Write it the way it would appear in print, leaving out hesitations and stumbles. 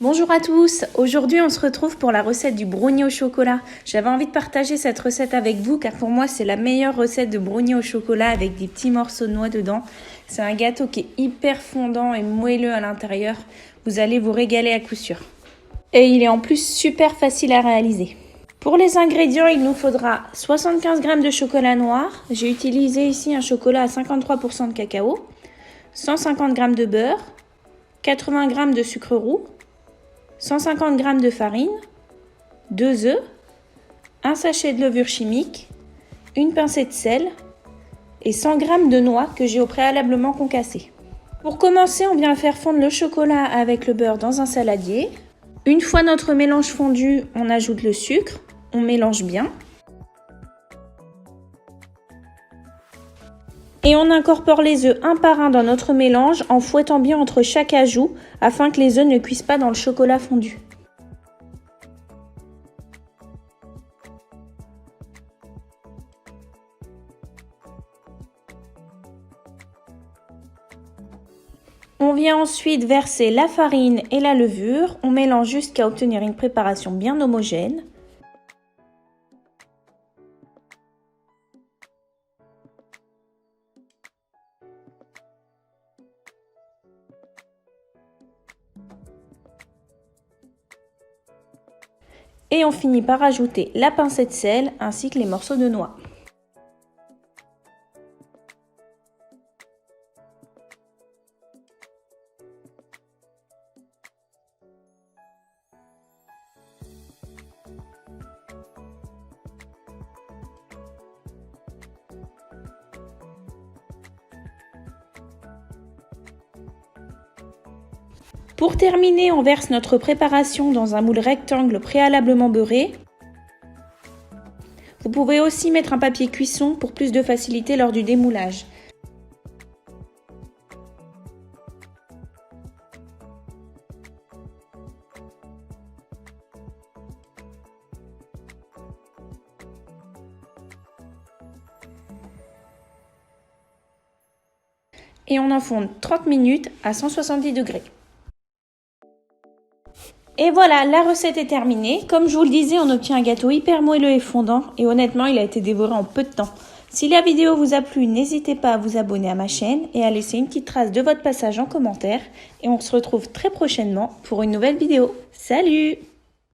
Bonjour à tous, aujourd'hui on se retrouve pour la recette du brownie au chocolat. J'avais envie de partager cette recette avec vous car pour moi c'est la meilleure recette de brownie au chocolat avec des petits morceaux de noix dedans. C'est un gâteau qui est hyper fondant et moelleux à l'intérieur. Vous allez vous régaler à coup sûr. Et il est en plus super facile à réaliser. Pour les ingrédients, il nous faudra 75 g de chocolat noir. J'ai utilisé ici un chocolat à 53% de cacao, 150 g de beurre, 80 g de sucre roux, 150 g de farine, 2 œufs, un sachet de levure chimique, une pincée de sel et 100 g de noix que j'ai au préalablement concassées. Pour commencer, on vient faire fondre le chocolat avec le beurre dans un saladier. Une fois notre mélange fondu, on ajoute le sucre, on mélange bien. Et on incorpore les œufs un par un dans notre mélange en fouettant bien entre chaque ajout afin que les œufs ne cuisent pas dans le chocolat fondu. On vient ensuite verser la farine et la levure, on mélange jusqu'à obtenir une préparation bien homogène. Et on finit par ajouter la pincée de sel ainsi que les morceaux de noix. Pour terminer, on verse notre préparation dans un moule rectangle préalablement beurré. Vous pouvez aussi mettre un papier cuisson pour plus de facilité lors du démoulage. Et on enfonce 30 minutes à 170 degrés. Et voilà, la recette est terminée. Comme je vous le disais, on obtient un gâteau hyper moelleux et fondant et honnêtement, il a été dévoré en peu de temps. Si la vidéo vous a plu, n'hésitez pas à vous abonner à ma chaîne et à laisser une petite trace de votre passage en commentaire. Et on se retrouve très prochainement pour une nouvelle vidéo. Salut!